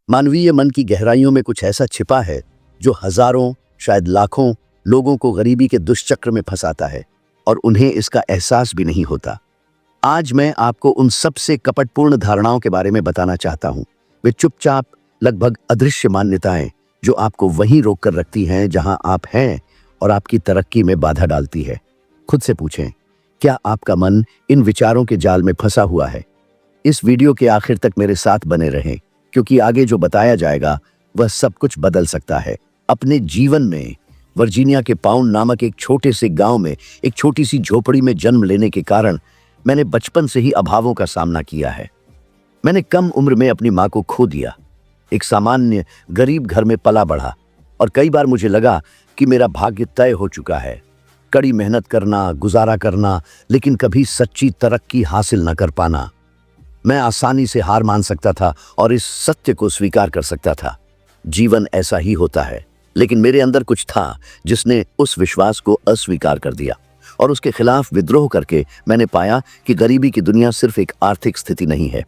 मानवीय मन की गहराइयों में कुछ ऐसा छिपा है जो हजारों, शायद लाखों लोगों को गरीबी के दुष्चक्र में फंसाता है और उन्हें इसका एहसास भी नहीं होता। आज मैं आपको उन सबसे कपटपूर्ण धारणाओं के बारे में बताना चाहता हूं। वे चुपचाप, लगभग अदृश्य मान्यताएं जो आपको वहीं रोक कर रखती हैं जहां आप हैं और आपकी तरक्की में बाधा डालती है। खुद से पूछें, क्या आपका मन इन विचारों के जाल में फंसा हुआ है? इस वीडियो के आखिर तक मेरे साथ बने रहें, क्योंकि आगे जो बताया जाएगा वह सब कुछ बदल सकता है। अपने जीवन में वर्जीनिया के पाउंड नामक एक छोटे से गांव में एक छोटी सी झोपड़ी में जन्म लेने के कारण मैंने बचपन से ही अभावों का सामना किया है। मैंने कम उम्र में अपनी माँ को खो दिया, एक सामान्य गरीब घर में पला बढ़ा और कई बार मुझे लगा कि मेरा भाग्य तय हो चुका है। कड़ी मेहनत करना, गुजारा करना, लेकिन कभी सच्ची तरक्की हासिल न कर पाना। मैं आसानी से हार मान सकता था और इस सत्य को स्वीकार कर सकता था, जीवन ऐसा ही होता है। लेकिन मेरे अंदर कुछ था जिसने उस विश्वास को अस्वीकार कर दिया और उसके खिलाफ विद्रोह करके मैंने पाया कि गरीबी की दुनिया सिर्फ एक आर्थिक स्थिति नहीं है,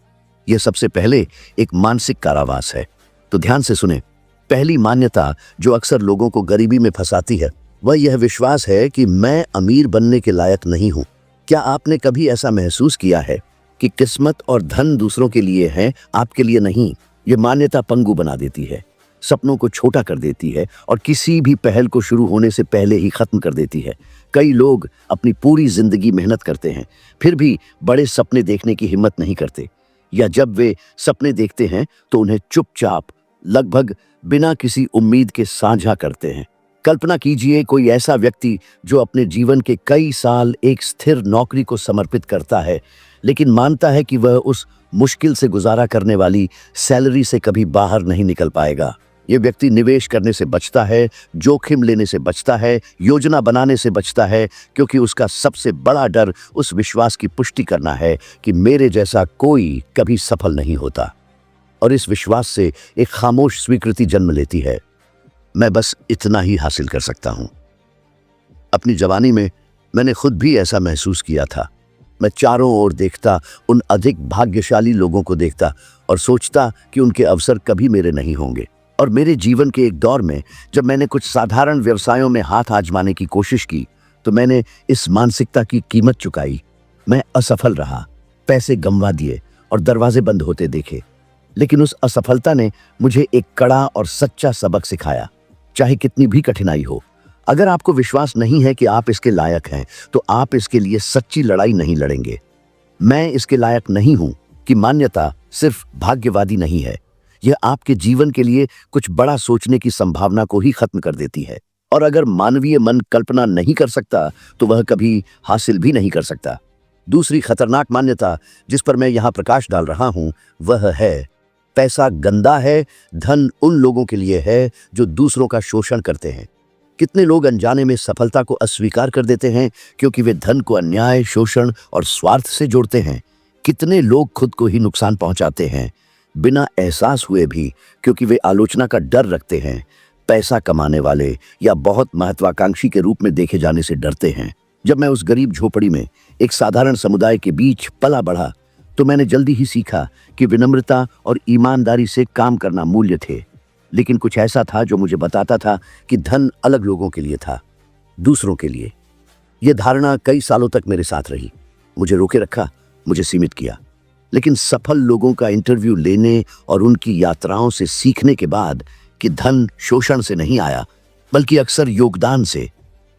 यह सबसे पहले एक मानसिक कारावास है। तो ध्यान से सुने। पहली मान्यता जो अक्सर लोगों को गरीबी में फंसाती है वह यह विश्वास है कि मैं अमीर बनने के लायक नहीं हूं। क्या आपने कभी ऐसा महसूस किया है कि किस्मत और धन दूसरों के लिए है, आपके लिए नहीं? यह मान्यता पंगु बना देती है, सपनों को छोटा कर देती है और किसी भी पहल को शुरू होने से पहले ही खत्म कर देती है। कई लोग अपनी पूरी जिंदगी मेहनत करते हैं, फिर भी बड़े सपने देखने की हिम्मत नहीं करते, या जब वे सपने देखते हैं तो उन्हें चुपचाप, लगभग बिना किसी उम्मीद के साझा करते हैं। कल्पना कीजिए कोई ऐसा व्यक्ति जो अपने जीवन के कई साल एक स्थिर नौकरी को समर्पित करता है, लेकिन मानता है कि वह उस मुश्किल से गुजारा करने वाली सैलरी से कभी बाहर नहीं निकल पाएगा। यह व्यक्ति निवेश करने से बचता है, जोखिम लेने से बचता है, योजना बनाने से बचता है, क्योंकि उसका सबसे बड़ा डर उस विश्वास की पुष्टि करना है कि मेरे जैसा कोई कभी सफल नहीं होता। और इस विश्वास से एक खामोश स्वीकृति जन्म लेती है, मैं बस इतना ही हासिल कर सकता हूं। अपनी जवानी में मैंने खुद भी ऐसा महसूस किया था। मैं चारों ओर देखता, उन अधिक भाग्यशाली लोगों को देखता और सोचता कि उनके अवसर कभी मेरे नहीं होंगे। और मेरे जीवन के एक दौर में जब मैंने कुछ साधारण व्यवसायों में हाथ आजमाने की कोशिश की तो मैंने इस मानसिकता की कीमत चुकाई। मैं असफल रहा, पैसे गंवा दिए और दरवाजे बंद होते देखे। लेकिन उस असफलता ने मुझे एक कड़ा और सच्चा सबक सिखाया, चाहे कितनी भी कठिनाई हो। अगर आपको विश्वास नहीं है कि आप इसके लायक हैं, तो आप इसके लिए सच्ची लड़ाई नहीं लड़ेंगे। मैं इसके लायक नहीं हूं कि मान्यता सिर्फ भाग्यवादी नहीं है, यह आपके जीवन के लिए कुछ बड़ा सोचने की संभावना को ही खत्म कर देती है। और अगर मानवीय मन कल्पना नहीं कर सकता तो वह कभी हासिल भी नहीं कर सकता। दूसरी खतरनाक मान्यता जिस पर मैं यहां प्रकाश डाल रहा हूं वह है, पैसा गंदा है, धन उन लोगों के लिए है जो दूसरों का शोषण करते हैं। कितने लोग अनजाने में सफलता को अस्वीकार कर देते हैं क्योंकि वे धन को अन्याय, शोषण और स्वार्थ से जोड़ते हैं। कितने लोग खुद को ही नुकसान पहुंचाते हैं बिना एहसास हुए भी, क्योंकि वे आलोचना का डर रखते हैं, पैसा कमाने वाले या बहुत महत्वाकांक्षी के रूप में देखे जाने से डरते हैं। जब मैं उस गरीब झोपड़ी में एक साधारण समुदाय के बीच पला बढ़ा तो मैंने जल्दी ही सीखा कि विनम्रता और ईमानदारी से काम करना मूल्य थे। लेकिन कुछ ऐसा था जो मुझे बताता था कि धन अलग लोगों के लिए था, दूसरों के लिए। यह धारणा कई सालों तक मेरे साथ रही, मुझे रोके रखा, मुझे सीमित किया। लेकिन सफल लोगों का इंटरव्यू लेने और उनकी यात्राओं से सीखने के बाद कि धन शोषण से नहीं आया, बल्कि अक्सर योगदान से,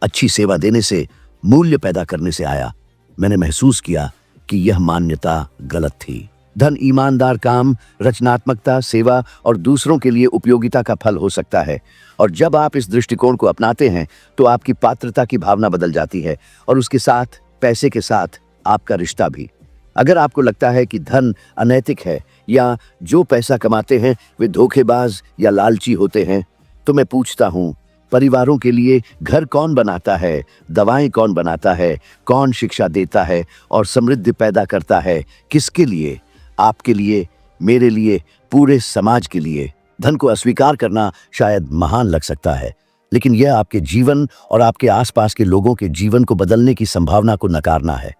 अच्छी सेवा देने से, मूल्य पैदा करने से आया, मैंने महसूस किया कि यह मान्यता गलत थी। धन ईमानदार काम, रचनात्मकता, सेवा और दूसरों के लिए उपयोगिता का फल हो सकता है। और जब आप इस दृष्टिकोण को अपनाते हैं तो आपकी पात्रता की भावना बदल जाती है और उसके साथ, पैसे के साथ, आपका रिश्ता भी। अगर आपको लगता है कि धन अनैतिक है या जो पैसा कमाते हैं वे धोखेबाज या लालची होते हैं, तो मैं पूछता हूं, परिवारों के लिए घर कौन बनाता है, दवाएं कौन बनाता है, कौन शिक्षा देता है और समृद्धि पैदा करता है? किसके लिए? आपके लिए, मेरे लिए, पूरे समाज के लिए। धन को अस्वीकार करना शायद महान लग सकता है, लेकिन यह आपके जीवन और आपके आसपास के लोगों के जीवन को बदलने की संभावना को नकारना है।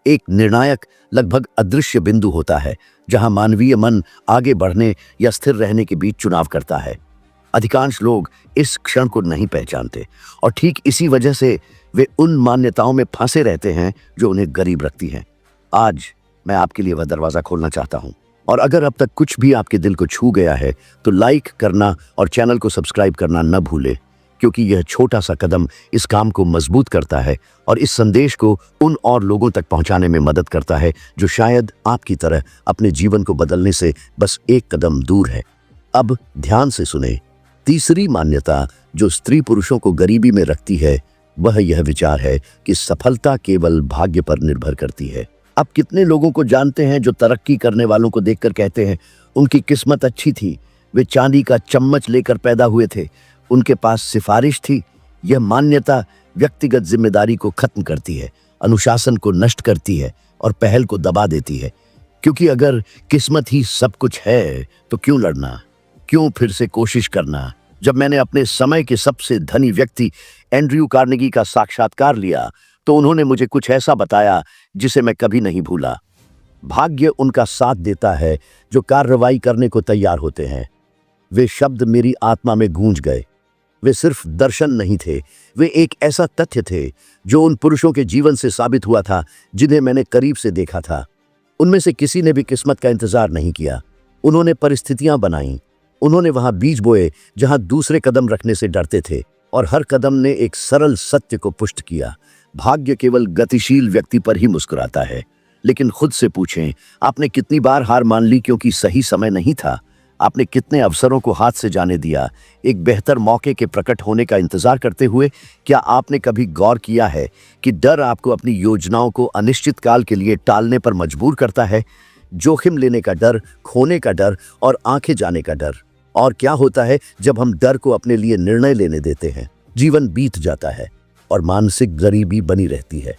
एक निर्णायक, लगभग अदृश्य बिंदु होता है जहां मानवीय मन आगे बढ़ने या स्थिर रहने के बीच चुनाव करता है। अधिकांश लोग इस क्षण को नहीं पहचानते और ठीक इसी वजह से वे उन मान्यताओं में फंसे रहते हैं जो उन्हें गरीब रखती हैं। आज मैं आपके लिए वह दरवाजा खोलना चाहता हूं, और अगर अब तक कुछ भी आपके दिल को छू गया है तो लाइक करना और चैनल को सब्सक्राइब करना न भूले, क्योंकि यह छोटा सा कदम इस काम को मजबूत करता है और इस संदेश को उन और लोगों तक पहुंचाने में मदद करता है जो शायद आपकी तरह अपने जीवन को बदलने से बस एक कदम दूर है। अब ध्यान से सुने। तीसरी मान्यता जो स्त्री पुरुषों को गरीबी में रखती है वह यह विचार है कि सफलता केवल भाग्य पर निर्भर करती है। आप कितने लोगों को जानते हैं जो तरक्की करने वालों को देखकर कहते हैं उनकी किस्मत अच्छी थी, वे चांदी का चम्मच लेकर पैदा हुए थे, उनके पास सिफारिश थी। यह मान्यता व्यक्तिगत जिम्मेदारी को खत्म करती है, अनुशासन को नष्ट करती है और पहल को दबा देती है। क्योंकि अगर किस्मत ही सब कुछ है तो क्यों लड़ना, क्यों फिर से कोशिश करना। जब मैंने अपने समय के सबसे धनी व्यक्ति एंड्रयू कार्नेगी का साक्षात्कार लिया तो उन्होंने मुझे कुछ ऐसा बताया जिसे मैं कभी नहीं भूला। भाग्य उनका साथ देता है जो कार्रवाई करने को तैयार होते हैं। वे शब्द मेरी आत्मा में गूंज गए। वे सिर्फ दर्शन नहीं थे, वे एक ऐसा तथ्य थे जो उन पुरुषों के जीवन से साबित हुआ था जिन्हें मैंने करीब से देखा था। उनमें से किसी ने भी किस्मत का इंतजार नहीं किया, उन्होंने परिस्थितियां बनाई। उन्होंने वहां बीज बोए जहां दूसरे कदम रखने से डरते थे, और हर कदम ने एक सरल सत्य को पुष्ट किया। भाग्य केवल गतिशील व्यक्ति पर ही मुस्कुराता है। लेकिन खुद से पूछें, आपने कितनी बार हार मान ली क्योंकि सही समय नहीं था? आपने कितने अवसरों को हाथ से जाने दिया एक बेहतर मौके के प्रकट होने का इंतजार करते हुए? क्या आपने कभी गौर किया है कि डर आपको अपनी योजनाओं को अनिश्चित काल के लिए टालने पर मजबूर करता है? जोखिम लेने का डर, खोने का डर और आंखें जाने का डर। और क्या होता है जब हम डर को अपने लिए निर्णय लेने देते हैं? जीवन बीत जाता है और मानसिक गरीबी बनी रहती है।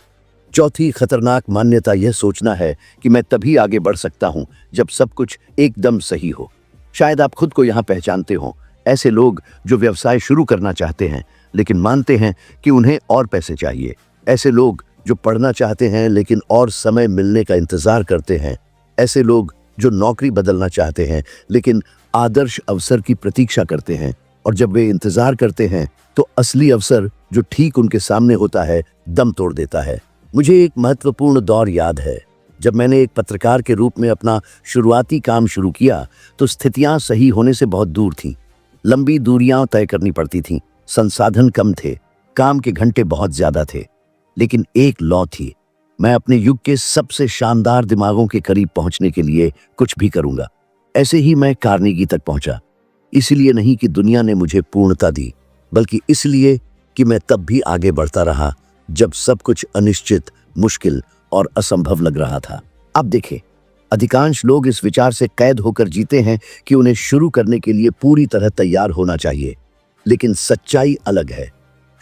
चौथी खतरनाक मान्यता यह सोचना है कि मैं तभी आगे बढ़ सकता हूं जब सब कुछ एकदम सही हो। शायद आप खुद को यहां पहचानते हो। ऐसे लोग जो व्यवसाय शुरू करना चाहते हैं लेकिन मानते हैं कि उन्हें और पैसे चाहिए। ऐसे लोग जो पढ़ना चाहते हैं लेकिन और समय मिलने का इंतजार करते हैं। ऐसे लोग जो नौकरी बदलना चाहते हैं लेकिन आदर्श अवसर की प्रतीक्षा करते हैं, और जब वे इंतजार करते हैं तो असली अवसर जो ठीक उनके सामने होता है दम तोड़ देता है। मुझे एक महत्वपूर्ण दौर याद है जब मैंने एक पत्रकार के रूप में अपना शुरुआती काम शुरू किया तो स्थितियां सही होने से बहुत दूर थीं। लंबी दूरियां तय करनी पड़ती थीं, संसाधन कम थे, काम के घंटे बहुत ज्यादा थे। लेकिन एक लौ थी, मैं अपने युग के सबसे शानदार दिमागों के करीब पहुंचने के लिए कुछ भी करूंगा। ऐसे ही मैं कार्नेगी तक पहुंचा, इसलिए नहीं कि दुनिया ने मुझे पूर्णता दी, बल्कि इसलिए कि मैं तब भी आगे बढ़ता रहा जब सब कुछ अनिश्चित, मुश्किल और असंभव लग रहा था। अब देखें, अधिकांश लोग इस विचार से कैद होकर जीते हैं कि उन्हें शुरू करने के लिए पूरी तरह तैयार होना चाहिए। लेकिन सच्चाई अलग है।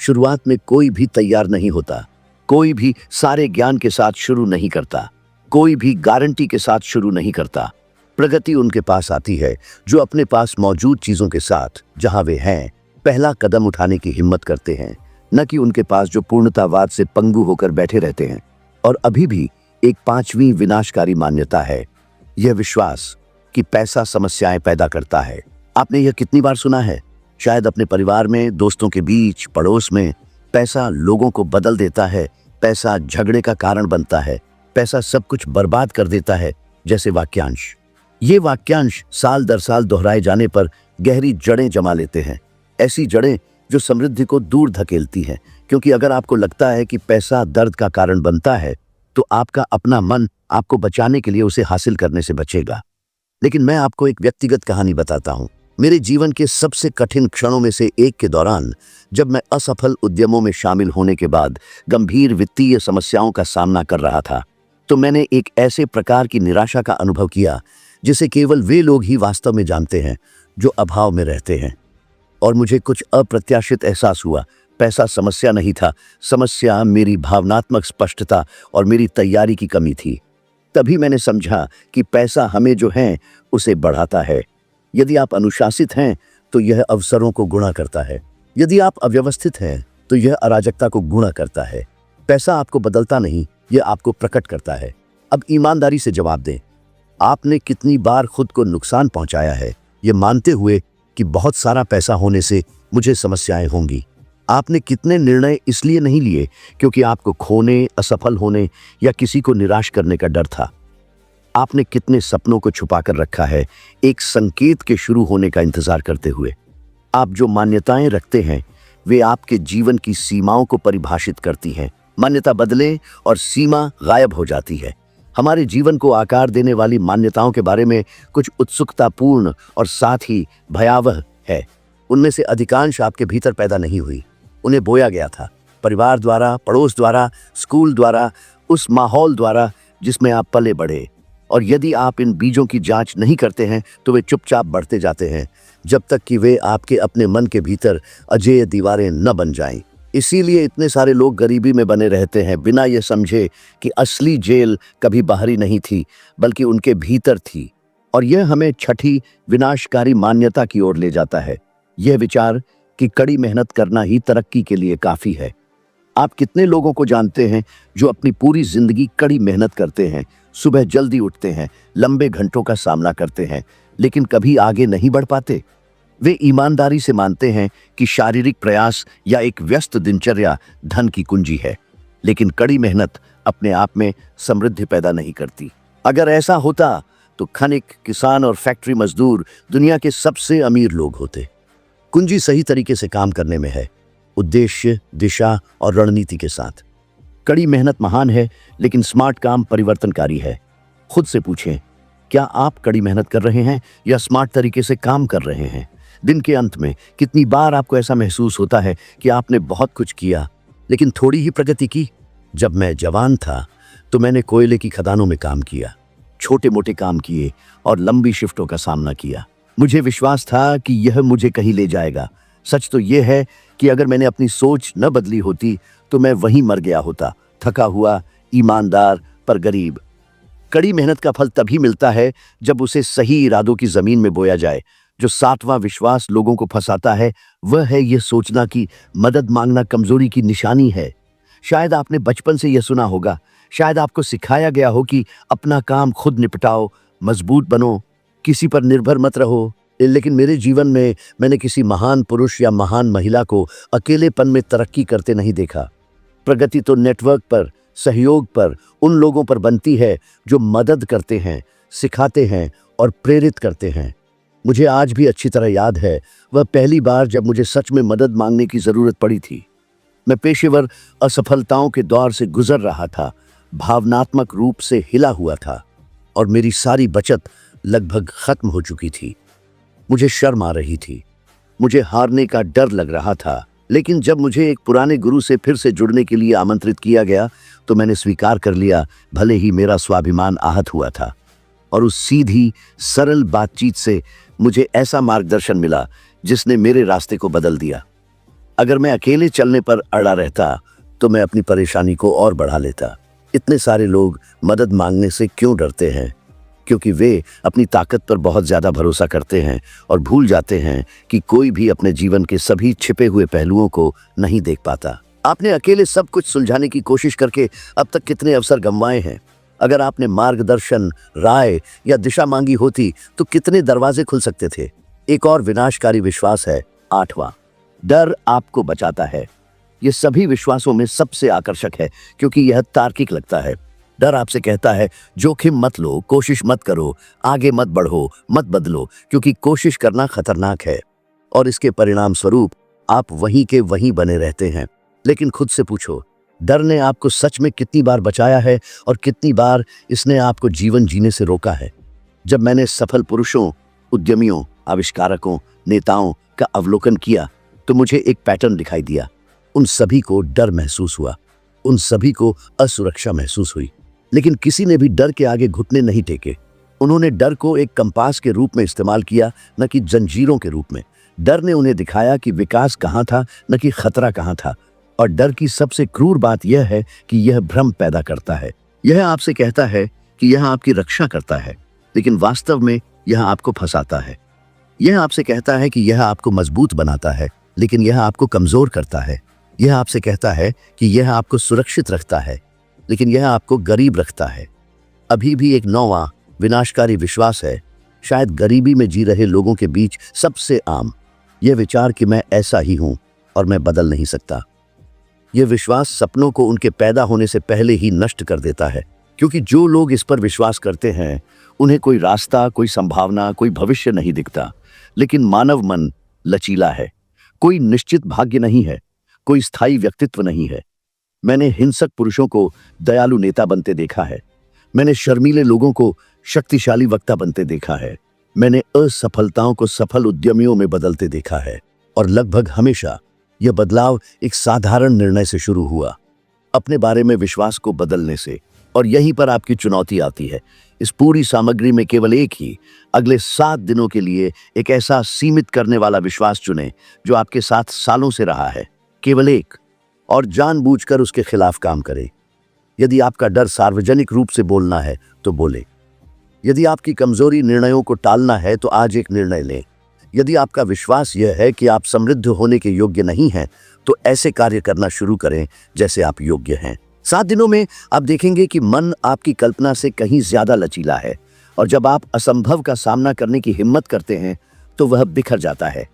शुरुआत में कोई भी तैयार नहीं होता, कोई भी सारे ज्ञान के साथ शुरू नहीं करता, कोई भी गारंटी के साथ शुरू नहीं करता। प्रगति उनके पास आती है जो अपने पास मौजूद चीजों के साथ, जहां वे हैं, पहला कदम उठाने की हिम्मत करते हैं, न कि उनके पास जो पूर्णतावाद से पंगु होकर बैठे रहते हैं। और अभी भी एक पांचवी विनाशकारी मान्यता है, यह विश्वास कि पैसा समस्याएं पैदा करता है। आपने यह कितनी बार सुना है? शायद अपने परिवार में, दोस्तों के बीच, पड़ोस में। पैसा लोगों को बदल देता है, पैसा झगड़े का कारण बनता है, पैसा सब कुछ बर्बाद कर देता है जैसे वाक्यांश। ये वाक्यांश साल दर साल दोहराए जाने पर गहरी जड़ें जमा लेते हैं, ऐसी जड़ें जो समृद्धि को दूर धकेलती हैं। क्योंकि अगर आपको लगता है कि पैसा दर्द का कारण बनता है तो आपका अपना मन आपको बचाने के लिए उसे हासिल करने से बचेगा। लेकिन मैं आपको एक व्यक्तिगत कहानी बताता हूं। मेरे जीवन के सबसे कठिन क्षणों में से एक के दौरान, जब मैं असफल उद्यमों में शामिल होने के बाद गंभीर वित्तीय समस्याओं का सामना कर रहा था, तो मैंने एक ऐसे प्रकार की निराशा का अनुभव किया जिसे केवल वे लोग ही वास्तव में जानते हैं जो अभाव में रहते हैं। और मुझे कुछ अप्रत्याशित एहसास हुआ। पैसा समस्या नहीं था, समस्या मेरी भावनात्मक स्पष्टता और मेरी तैयारी की कमी थी। तभी मैंने समझा कि पैसा हमें जो है उसे बढ़ाता है। यदि आप अनुशासित हैं तो यह अवसरों को गुणा करता है, यदि आप अव्यवस्थित हैं तो यह अराजकता को गुणा करता है। पैसा आपको बदलता नहीं, यह आपको प्रकट करता है। अब ईमानदारी से जवाब दें, आपने कितनी बार खुद को नुकसान पहुंचाया है, ये मानते हुए कि बहुत सारा पैसा होने से मुझे समस्याएं होंगी। आपने कितने निर्णय इसलिए नहीं लिए क्योंकि आपको खोने, असफल होने या किसी को निराश करने का डर था। आपने कितने सपनों को छुपाकर रखा है, एक संकेत के शुरू होने का इंतजार करते हुए। आप जो मान्यताएं रखते हैं वे आपके जीवन की सीमाओं को परिभाषित करती हैं। मान्यता बदले और सीमा गायब हो जाती है। हमारे जीवन को आकार देने वाली मान्यताओं के बारे में कुछ उत्सुकतापूर्ण और साथ ही भयावह है। उनमें से अधिकांश आपके भीतर पैदा नहीं हुई, उन्हें बोया गया था, परिवार द्वारा, पड़ोस द्वारा, स्कूल द्वारा, उस माहौल द्वारा जिसमें आप पले बढ़े। और यदि आप इन बीजों की जांच नहीं करते हैं तो वे चुपचाप बढ़ते जाते हैं जब तक कि वे आपके अपने मन के भीतर अजेय दीवारें न बन जाएं। इसीलिए इतने सारे लोग गरीबी में बने रहते हैं, बिना ये समझे कि असली जेल कभी बाहरी नहीं थी बल्कि उनके भीतर थी। और यह हमें छठी विनाशकारी मान्यता की ओर ले जाता है, यह विचार कि कड़ी मेहनत करना ही तरक्की के लिए काफी है। आप कितने लोगों को जानते हैं जो अपनी पूरी जिंदगी कड़ी मेहनत करते हैं, सुबह जल्दी उठते हैं, लंबे घंटों का सामना करते हैं, लेकिन कभी आगे नहीं बढ़ पाते। वे ईमानदारी से मानते हैं कि शारीरिक प्रयास या एक व्यस्त दिनचर्या धन की कुंजी है, लेकिन कड़ी मेहनत अपने आप में समृद्धि पैदा नहीं करती। अगर ऐसा होता तो खनिक, किसान और फैक्ट्री मजदूर दुनिया के सबसे अमीर लोग होते। कुंजी सही तरीके से काम करने में है, उद्देश्य, दिशा और रणनीति के साथ। कड़ी मेहनत महान है, लेकिन स्मार्ट काम परिवर्तनकारी है। खुद से पूछें, क्या आप कड़ी मेहनत कर रहे हैं या स्मार्ट तरीके से काम कर रहे हैं? दिन के अंत में कितनी बार आपको ऐसा महसूस होता है कि आपने बहुत कुछ किया लेकिन थोड़ी ही प्रगति की? जब मैं जवान था तो मैंने कोयले की खदानों में काम किया, छोटे मोटे काम किए और लंबी शिफ्टों का सामना किया। मुझे विश्वास था कि यह मुझे कहीं ले जाएगा। सच तो यह है कि अगर मैंने अपनी सोच न बदली होती तो मैं वहीं मर गया होता, थका हुआ, ईमानदार पर गरीब। कड़ी मेहनत का फल तभी मिलता है जब उसे सही इरादों की जमीन में बोया जाए। जो सातवां विश्वास लोगों को फंसाता है वह है यह सोचना कि मदद मांगना कमजोरी की निशानी है। शायद आपने बचपन से यह सुना होगा, शायद आपको सिखाया गया हो कि अपना काम खुद निपटाओ, मजबूत बनो, किसी पर निर्भर मत रहो। लेकिन मेरे जीवन में मैंने किसी महान पुरुष या महान महिला को अकेलेपन में तरक्की करते नहीं देखा। प्रगति तो नेटवर्क पर, सहयोग पर, उन लोगों पर बनती है जो मदद करते हैं, सिखाते हैं और प्रेरित करते हैं। मुझे आज भी अच्छी तरह याद है वह पहली बार जब मुझे सच में मदद मांगने की जरूरत पड़ी थी। मैं पेशेवर असफलताओं के दौर से गुजर रहा था, भावनात्मक रूप से हिला हुआ था और मेरी सारी बचत लगभग खत्म हो चुकी थी। मुझे शर्म आ रही थी, मुझे हारने का डर लग रहा था। लेकिन जब मुझे एक पुराने गुरु से फिर से जुड़ने के लिए आमंत्रित किया गया तो मैंने स्वीकार कर लिया, भले ही मेरा स्वाभिमान आहत हुआ था। और उस सीधी सरल बातचीत से मुझे ऐसा मार्गदर्शन मिला जिसने मेरे रास्ते को बदल दिया। अगर मैं अकेले चलने पर अड़ा रहता तो मैं अपनी परेशानी को और बढ़ा लेता। इतने सारे लोग मदद मांगने से क्यों डरते हैं? क्योंकि वे अपनी ताकत पर बहुत ज्यादा भरोसा करते हैं और भूल जाते हैं कि कोई भी अपने जीवन के सभी छिपे हुए पहलुओं को नहीं देख पाता। आपने अकेले सब कुछ सुलझाने की कोशिश करके अब तक कितने अवसर गंवाए हैं? अगर आपने मार्गदर्शन, राय या दिशा मांगी होती तो कितने दरवाजे खुल सकते थे? एक और विनाशकारी विश्वास है, आठवां, डर आपको बचाता है। यह सभी विश्वासों में सबसे आकर्षक है क्योंकि यह तार्किक लगता है। डर आपसे कहता है, जोखिम मत लो, कोशिश मत करो, आगे मत बढ़ो, मत बदलो, क्योंकि कोशिश करना खतरनाक है और इसके परिणाम स्वरूप आप वहीं के वहीं बने रहते हैं। लेकिन खुद से पूछो, डर ने आपको सच में कितनी बार बचाया है और कितनी बार इसने आपको जीवन जीने से रोका है? जब मैंने सफल पुरुषों, उद्यमियों, आविष्कारकों, नेताओं का अवलोकन किया तो मुझे एक पैटर्न दिखाई दिया। उन सभी को डर महसूस हुआ, उन सभी को असुरक्षा महसूस हुई, लेकिन किसी ने भी डर के आगे घुटने नहीं टेके। उन्होंने डर को एक कंपास के रूप में इस्तेमाल किया, न कि जंजीरों के रूप में। डर ने उन्हें दिखाया कि विकास कहाँ था, न कि खतरा कहाँ था। और डर की सबसे क्रूर बात यह है कि यह भ्रम पैदा करता है। यह आपसे कहता है कि यह आपकी रक्षा करता है, लेकिन वास्तव में यह आपको फंसाता है। यह आपसे कहता है कि यह आपको मजबूत बनाता है, लेकिन यह आपको कमजोर करता है। यह आपसे कहता है कि यह आपको सुरक्षित रखता है, लेकिन यह आपको गरीब रखता है। अभी भी एक नौवां विनाशकारी विश्वास है, शायद गरीबी में जी रहे लोगों के बीच सबसे आम, यह विचार कि मैं ऐसा ही हूं और मैं बदल नहीं सकता। यह विश्वास सपनों को उनके पैदा होने से पहले ही नष्ट कर देता है, क्योंकि जो लोग इस पर विश्वास करते हैं उन्हें कोई रास्ता, कोई संभावना, कोई भविष्य नहीं दिखता। लेकिन मानव मन लचीला है, कोई निश्चित भाग्य नहीं है, कोई स्थायी व्यक्तित्व नहीं है। मैंने हिंसक पुरुषों को दयालु नेता बनते देखा है, मैंने शर्मीले लोगों को शक्तिशाली वक्ता बनते देखा है, मैंने असफलताओं को सफल उद्यमियों में बदलते देखा है। और लगभग हमेशा यह बदलाव एक साधारण निर्णय से शुरू हुआ, अपने बारे में विश्वास को बदलने से। और यहीं पर आपकी चुनौती आती है। इस पूरी सामग्री में केवल एक ही, अगले 7 दिनों के लिए एक ऐसा सीमित करने वाला विश्वास चुनें जो आपके साथ सालों से रहा है, केवल एक, और जानबूझकर उसके खिलाफ काम करें। यदि आपका डर सार्वजनिक रूप से बोलना है तो बोले। यदि आपकी कमजोरी निर्णयों को टालना है तो आज एक निर्णय लें। यदि आपका विश्वास यह है कि आप समृद्ध होने के योग्य नहीं हैं, तो ऐसे कार्य करना शुरू करें जैसे आप योग्य हैं। 7 दिनों में आप देखेंगे कि मन आपकी कल्पना से कहीं ज्यादा लचीला है, और जब आप असंभव का सामना करने की हिम्मत करते हैं तो वह बिखर जाता है।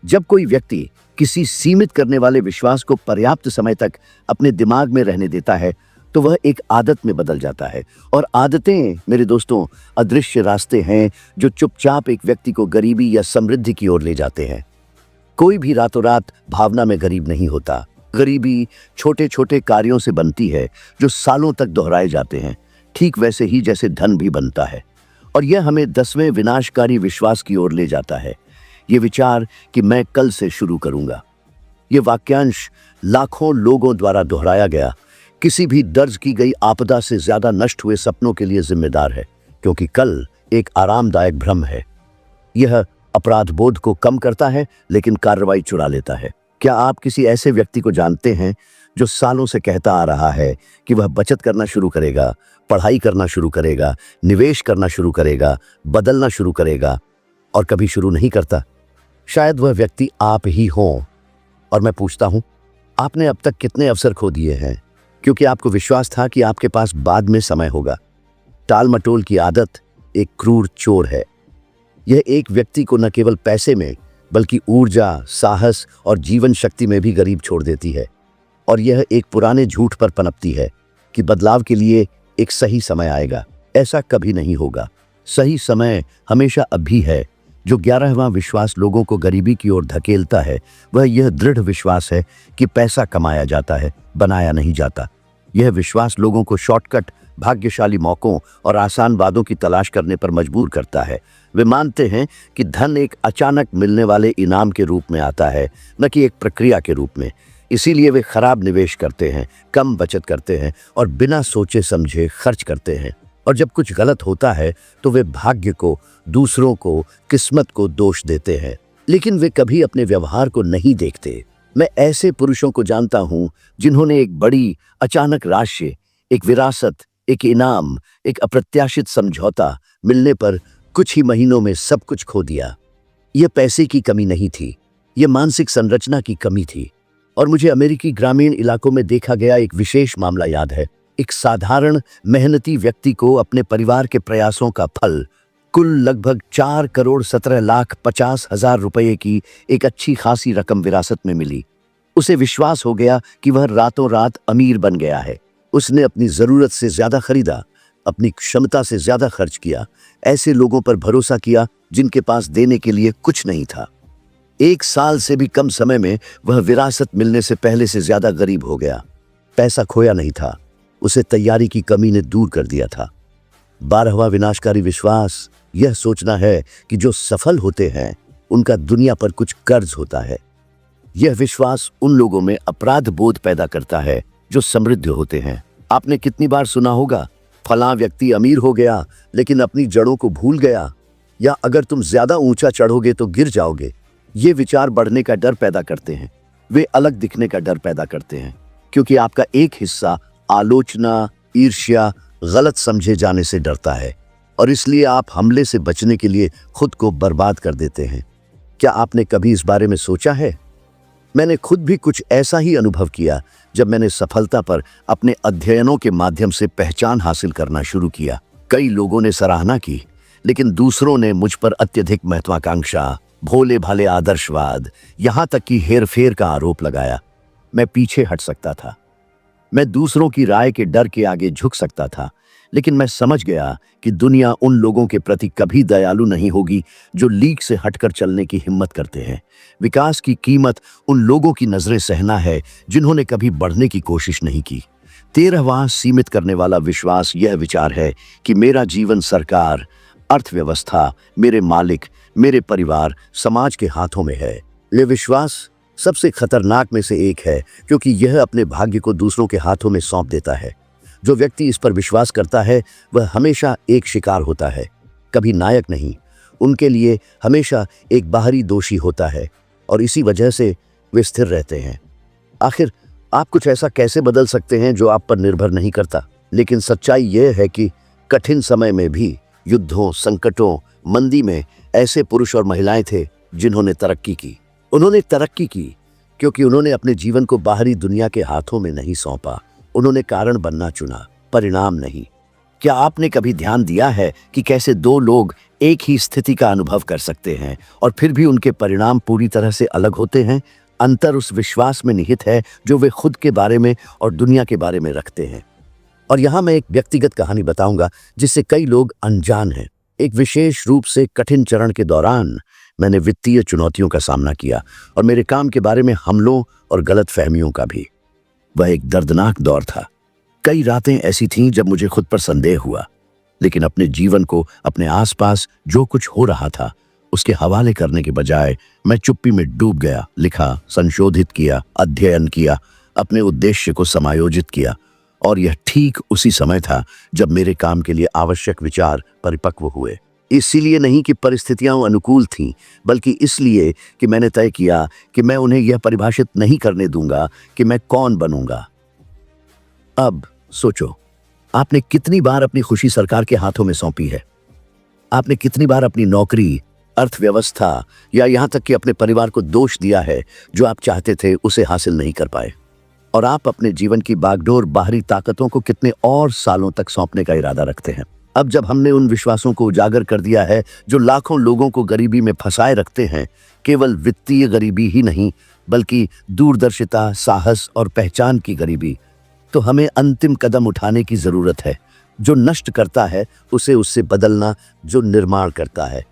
जब कोई व्यक्ति किसी सीमित करने वाले विश्वास को पर्याप्त समय तक अपने दिमाग में रहने देता है तो वह एक आदत में बदल जाता है। और आदतें, मेरे दोस्तों, अदृश्य रास्ते हैं जो चुपचाप एक व्यक्ति को गरीबी या समृद्धि की ओर ले जाते हैं। कोई भी रातों रात भावना में गरीब नहीं होता। गरीबी छोटे छोटे कार्यों से बनती है जो सालों तक दोहराए जाते हैं, ठीक वैसे ही जैसे धन भी बनता है। और यह हमें 10वें विनाशकारी विश्वास की ओर ले जाता है, ये विचार कि मैं कल से शुरू करूंगा। ये वाक्यांश लाखों लोगों द्वारा दोहराया गया किसी भी दर्ज की गई आपदा से ज्यादा नष्ट हुए सपनों के लिए जिम्मेदार है, क्योंकि कल एक आरामदायक भ्रम है। यह अपराध बोध को कम करता है लेकिन कार्रवाई चुरा लेता है। क्या आप किसी ऐसे व्यक्ति को जानते हैं जो सालों से कहता आ रहा है कि वह बचत करना शुरू करेगा, पढ़ाई करना शुरू करेगा, निवेश करना शुरू करेगा, बदलना शुरू करेगा, और कभी शुरू नहीं करता? शायद वह व्यक्ति आप ही हो। और मैं पूछता हूं, आपने अब तक कितने अवसर खो दिए हैं क्योंकि आपको विश्वास था कि आपके पास बाद में समय होगा? टाल मटोल की आदत एक क्रूर चोर है। यह एक व्यक्ति को न केवल पैसे में बल्कि ऊर्जा, साहस और जीवन शक्ति में भी गरीब छोड़ देती है। और यह एक पुराने झूठ पर पनपती है कि बदलाव के लिए एक सही समय आएगा। ऐसा कभी नहीं होगा। सही समय हमेशा अभी है। जो 11वां विश्वास लोगों को गरीबी की ओर धकेलता है वह यह दृढ़ विश्वास है कि पैसा कमाया जाता है, बनाया नहीं जाता। यह विश्वास लोगों को शॉर्टकट, भाग्यशाली मौकों और आसान वादों की तलाश करने पर मजबूर करता है। वे मानते हैं कि धन एक अचानक मिलने वाले इनाम के रूप में आता है, न कि एक प्रक्रिया के रूप में। इसीलिए वे खराब निवेश करते हैं, कम बचत करते हैं और बिना सोचे समझे खर्च करते हैं। और जब कुछ गलत होता है तो वे भाग्य को, दूसरों को, किस्मत को दोष देते हैं, लेकिन वे कभी अपने व्यवहार को नहीं देखते। मैं ऐसे पुरुषों को जानता हूं जिन्होंने एक बड़ी अचानक राशि, एक विरासत, एक इनाम, एक अप्रत्याशित समझौता मिलने पर कुछ ही महीनों में सब कुछ खो दिया। यह पैसे की कमी नहीं थी, यह मानसिक संरचना की कमी थी। और मुझे अमेरिकी ग्रामीण इलाकों में देखा गया एक विशेष मामला याद है। एक साधारण मेहनती व्यक्ति को अपने परिवार के प्रयासों का फल, कुल लगभग 4,17,50,000 रुपये की एक अच्छी खासी रकम विरासत में मिली। उसे विश्वास हो गया कि वह रातों रात अमीर बन गया है। उसने अपनी जरूरत से ज्यादा खरीदा, अपनी क्षमता से ज्यादा खर्च किया, ऐसे लोगों पर भरोसा किया जिनके पास देने के लिए कुछ नहीं था। 1 साल से भी कम समय में वह विरासत मिलने से पहले से ज्यादा गरीब हो गया। पैसा खोया नहीं था, उसे तैयारी की कमी ने दूर कर दिया था। 12वां विनाशकारी विश्वास यह सोचना है कि जो सफल होते हैं उनका दुनिया पर कुछ कर्ज होता है। यह विश्वास उन लोगों में अपराध बोध पैदा करता है जो समृद्ध होते हैं। आपने कितनी बार सुना होगा, फलां व्यक्ति अमीर हो गया लेकिन अपनी जड़ों को भूल गया, या अगर तुम ज्यादा ऊंचा चढ़ोगे तो गिर जाओगे। ये विचार बढ़ने का डर पैदा करते हैं। वे अलग दिखने का डर पैदा करते हैं, क्योंकि आपका एक हिस्सा आलोचना, ईर्ष्या, गलत समझे जाने से डरता है, और इसलिए आप हमले से बचने के लिए खुद को बर्बाद कर देते हैं। क्या आपने कभी इस बारे में सोचा है मैंने खुद भी कुछ ऐसा ही अनुभव किया जब मैंने सफलता पर अपने अध्ययनों के माध्यम से पहचान हासिल करना शुरू किया। कई लोगों ने सराहना की, लेकिन दूसरों ने मुझ पर अत्यधिक महत्वाकांक्षा, भोले भाले आदर्शवाद, यहां तक कि हेरफेर का आरोप लगाया। मैं पीछे हट सकता था, मैं दूसरों की राय के डर के आगे झुक सकता था, लेकिन मैं समझ गया कि दुनिया उन लोगों के प्रति कभी दयालु नहीं होगी जो लीक से हटकर चलने की हिम्मत करते हैं। विकास की कीमत उन लोगों की नजरें सहना है जिन्होंने कभी बढ़ने की कोशिश नहीं की। 13वां सीमित करने वाला विश्वास यह विचार है कि मेरा जीवन सरकार, अर्थव्यवस्था, मेरे मालिक, मेरे परिवार, समाज के हाथों में है। यह विश्वास सबसे खतरनाक में से एक है, क्योंकि यह अपने भाग्य को दूसरों के हाथों में सौंप देता है। जो व्यक्ति इस पर विश्वास करता है वह हमेशा एक शिकार होता है, कभी नायक नहीं। उनके लिए हमेशा एक बाहरी दोषी होता है और इसी वजह से वे स्थिर रहते हैं। आखिर आप कुछ ऐसा कैसे बदल सकते हैं जो आप पर निर्भर नहीं करता? लेकिन सच्चाई यह है कि कठिन समय में भी, युद्धों, संकटों, मंदी में ऐसे पुरुष और महिलाएं थे जिन्होंने तरक्की की। उन्होंने तरक्की की क्योंकि उन्होंने अपने जीवन को बाहरी दुनिया के हाथों में नहीं सौंपा। उन्होंने कारण बनना चुना, परिणाम नहीं। क्या आपने कभी ध्यान दिया है कि कैसे दो लोग एक ही स्थिति का अनुभव कर सकते हैं और फिर भी उनके परिणाम पूरी तरह से अलग होते हैं? अंतर उस विश्वास में निहित है जो वे खुद के बारे में और दुनिया के बारे में रखते हैं। और यहाँ मैं एक व्यक्तिगत कहानी बताऊंगा जिससे कई लोग अनजान हैं। एक विशेष रूप से कठिन चरण के दौरान मैंने वित्तीय चुनौतियों का सामना किया और मेरे काम के बारे में हमलों और गलतफहमियों का भी। वह एक दर्दनाक दौर था। कई रातें ऐसी थीं जब मुझे खुद पर संदेह हुआ, लेकिन अपने जीवन को, अपने आसपास जो कुछ हो रहा था उसके हवाले करने के बजाय मैं चुप्पी में डूब गया। लिखा, संशोधित किया, अध्ययन किया, अपने उद्देश्य को समायोजित किया। और यह ठीक उसी समय था जब मेरे काम के लिए आवश्यक विचार परिपक्व हुए। इसीलिए नहीं कि परिस्थितियां अनुकूल थीं, बल्कि इसलिए कि मैंने तय किया कि मैं उन्हें यह परिभाषित नहीं करने दूंगा कि मैं कौन बनूंगा। अब सोचो, आपने कितनी बार अपनी खुशी सरकार के हाथों में सौंपी है? आपने कितनी बार अपनी नौकरी, अर्थव्यवस्था या यहां तक कि अपने परिवार को दोष दिया है जो आप चाहते थे उसे हासिल नहीं कर पाए? और आप अपने जीवन की बागडोर बाहरी ताकतों को कितने और सालों तक सौंपने का इरादा रखते हैं? अब जब हमने उन विश्वासों को उजागर कर दिया है जो लाखों लोगों को गरीबी में फंसाए रखते हैं, केवल वित्तीय गरीबी ही नहीं बल्कि दूरदर्शिता, साहस और पहचान की गरीबी, तो हमें अंतिम कदम उठाने की जरूरत है। जो नष्ट करता है उसे उससे बदलना जो निर्माण करता है,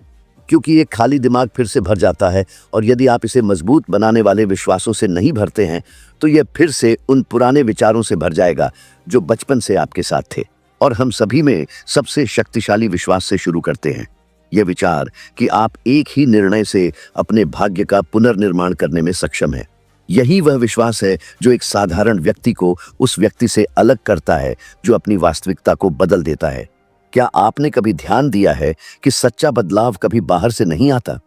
क्योंकि ये खाली दिमाग फिर से भर जाता है और यदि आप इसे मजबूत बनाने वाले विश्वासों से नहीं भरते हैं तो यह फिर से उन पुराने विचारों से भर जाएगा जो बचपन से आपके साथ थे। और हम सभी में सबसे शक्तिशाली विश्वास से शुरू करते हैं, यह विचार कि आप एक ही निर्णय से अपने भाग्य का पुनर्निर्माण करने में सक्षम हैं। यही वह विश्वास है जो एक साधारण व्यक्ति को उस व्यक्ति से अलग करता है जो अपनी वास्तविकता को बदल देता है। क्या आपने कभी ध्यान दिया है कि सच्चा बदलाव कभी बाहर से नहीं आता?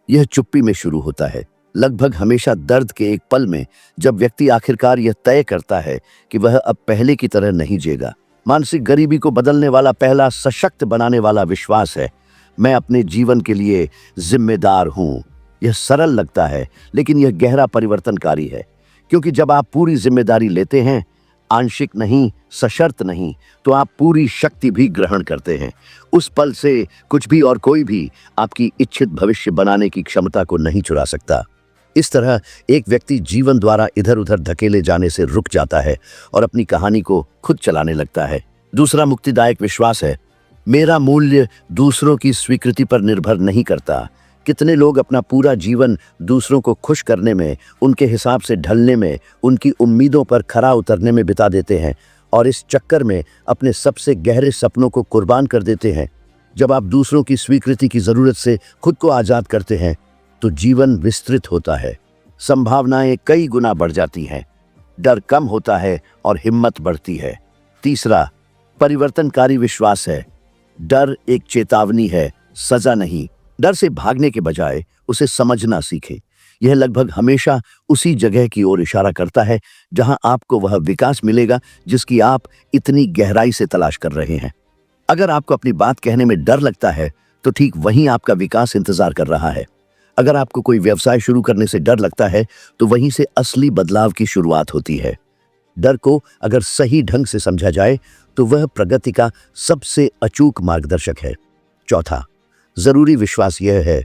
यह चुप्पी में शुरू होता है, लगभग हमेशा दर्द के एक पल में, जब व्यक्ति आखिरकार यह तय करता है कि वह अब पहले की तरह नहीं जिएगा। मानसिक गरीबी को बदलने वाला पहला सशक्त बनाने वाला विश्वास है, मैं अपने जीवन के लिए जिम्मेदार हूं। यह सरल लगता है लेकिन यह गहरा परिवर्तनकारी है, क्योंकि जब आप पूरी जिम्मेदारी लेते हैं, आंशिक नहीं, सशर्त नहीं, तो आप पूरी शक्ति भी ग्रहण करते हैं। उस पल से कुछ भी और कोई भी आपकी इच्छित भविष्य बनाने की क्षमता को नहीं चुरा सकता। इस तरह एक व्यक्ति जीवन द्वारा इधर उधर धकेले जाने से रुक जाता है और अपनी कहानी को खुद चलाने लगता है। दूसरा मुक्तिदायक विश्वास है, मेरा मूल्य दूसरों की स्वीकृति पर निर्भर नहीं करता। कितने लोग अपना पूरा जीवन दूसरों को खुश करने में, उनके हिसाब से ढलने में, उनकी उम्मीदों पर खरा उतरने में बिता देते हैं और इस चक्कर में अपने सबसे गहरे सपनों को कुर्बान कर देते हैं। जब आप दूसरों की स्वीकृति की जरूरत से खुद को आजाद करते हैं तो जीवन विस्तृत होता है, संभावनाएं कई गुना बढ़ जाती हैं, डर कम होता है और हिम्मत बढ़ती है। तीसरा परिवर्तनकारी विश्वास है, डर एक चेतावनी है, सजा नहीं। डर से भागने के बजाय उसे समझना सीखें। यह लगभग हमेशा उसी जगह की ओर इशारा करता है जहां आपको वह विकास मिलेगा जिसकी आप इतनी गहराई से तलाश कर रहे हैं। अगर आपको अपनी बात कहने में डर लगता है तो ठीक वहीं आपका विकास इंतजार कर रहा है। अगर आपको कोई व्यवसाय शुरू करने से डर लगता है तो वहीं से असली बदलाव की शुरुआत होती है। डर को अगर सही ढंग से समझा जाए तो वह प्रगति का सबसे अचूक मार्गदर्शक है। चौथा, जरूरी विश्वास यह है,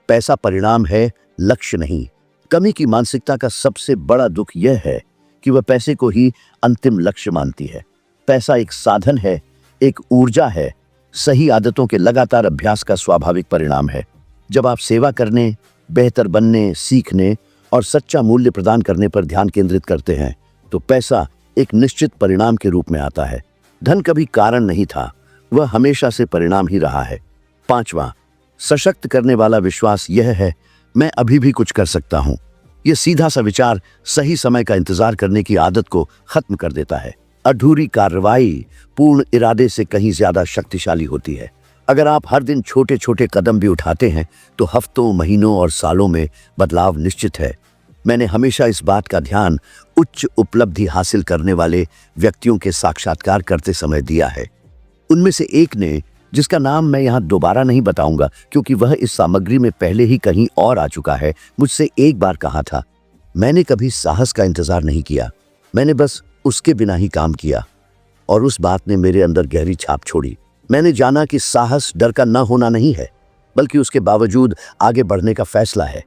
पैसा परिणाम है, लक्ष्य नहीं। कमी की मानसिकता का सबसे बड़ा दुख यह है कि वह पैसे को ही अंतिम लक्ष्य मानती है। पैसा एक साधन है, एक ऊर्जा है, सही आदतों के लगातार अभ्यास का स्वाभाविक परिणाम है। जब आप सेवा करने, बेहतर बनने, सीखने और सच्चा मूल्य प्रदान करने पर ध्यान केंद्रित करते हैं तो पैसा एक निश्चित परिणाम के रूप में आता है। धन कभी कारण नहीं था, वह हमेशा से परिणाम ही रहा है। पांचवा, सशक्त करने वाला विश्वास यह है, मैं अभी भी कुछ कर सकता हूं। यह सीधा सा विचार सही समय का इंतजार करने की आदत को खत्म कर देता है। अधूरी कार्रवाई पूर्ण इरादे से कहीं ज्यादा शक्तिशाली होती है। अगर आप हर दिन छोटे छोटे कदम भी उठाते हैं तो हफ्तों, महीनों और सालों में बदलाव निश्चित है। मैंने हमेशा इस बात का ध्यान उच्च उपलब्धि हासिल करने वाले व्यक्तियों के साक्षात्कार करते समय दिया है। उनमें से एक ने, जिसका नाम मैं यहाँ दोबारा नहीं बताऊंगा क्योंकि वह इस सामग्री में पहले ही कहीं और आ चुका है, मुझसे एक बार कहा था, मैंने कभी साहस का इंतजार नहीं किया, मैंने बस उसके बिना ही काम किया। और उस बात ने मेरे अंदर गहरी छाप छोड़ी। मैंने जाना कि साहस डर का न होना नहीं है, बल्कि उसके बावजूद आगे बढ़ने का फैसला है।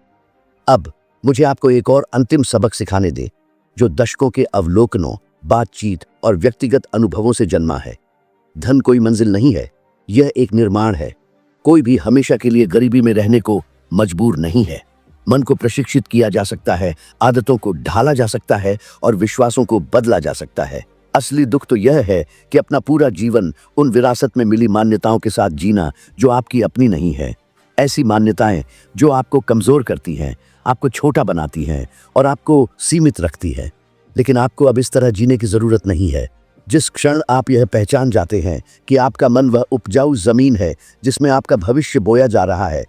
अब मुझे आपको एक और अंतिम सबक सिखाने दे जो दशकों के अवलोकनों, बातचीत और व्यक्तिगत अनुभवों से जन्मा है। धन कोई मंजिल नहीं है, यह एक निर्माण है। कोई भी हमेशा के लिए गरीबी में रहने को मजबूर नहीं है। मन को प्रशिक्षित किया जा सकता है, आदतों को ढाला जा सकता है और विश्वासों को बदला जा सकता है। असली दुख तो यह है कि अपना पूरा जीवन उन विरासत में मिली मान्यताओं के साथ जीना जो आपकी अपनी नहीं है। ऐसी मान्यताएं जो आपको कमजोर करती हैं, आपको छोटा बनाती हैं और आपको सीमित रखती है। लेकिन आपको अब इस तरह जीने की जरूरत नहीं है। जिस क्षण आप यह पहचान जाते हैं कि आपका मन वह उपजाऊ जमीन है जिसमें आपका भविष्य बोया जा रहा है,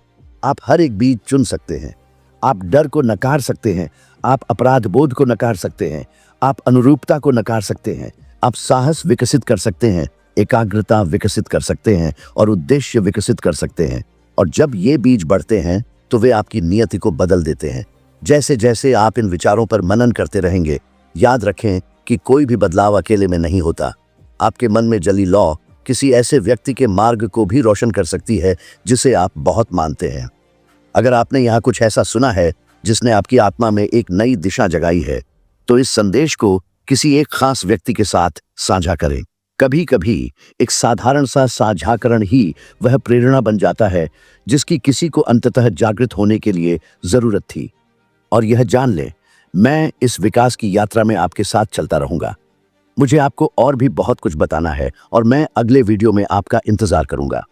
आप हर एक बीज चुन सकते हैं। आप डर को नकार सकते हैं, आप अपराध बोध को नकार सकते हैं, आप अनुरूपता को नकार सकते हैं, आप साहस विकसित कर सकते हैं, एकाग्रता विकसित कर सकते हैं और उद्देश्य विकसित कर सकते हैं। और जब ये बीज बढ़ते हैं तो वे आपकी नियति को बदल देते हैं। जैसे जैसे आप इन विचारों पर मनन करते रहेंगे, याद रखें कि कोई भी बदलाव अकेले में नहीं होता। आपके मन में जली लौ किसी ऐसे व्यक्ति के मार्ग को भी रोशन कर सकती है जिसे आप बहुत मानते हैं। अगर आपने यहाँ कुछ ऐसा सुना है जिसने आपकी आत्मा में एक नई दिशा जगाई है, तो इस संदेश को किसी एक खास व्यक्ति के साथ साझा करें। कभी कभी एक साधारण सा साझाकरण ही वह प्रेरणा बन जाता है जिसकी किसी को अंततः जागृत होने के लिए जरूरत थी। और यह जान लें, मैं इस विकास की यात्रा में आपके साथ चलता रहूंगा। मुझे आपको और भी बहुत कुछ बताना है और मैं अगले वीडियो में आपका इंतजार करूंगा।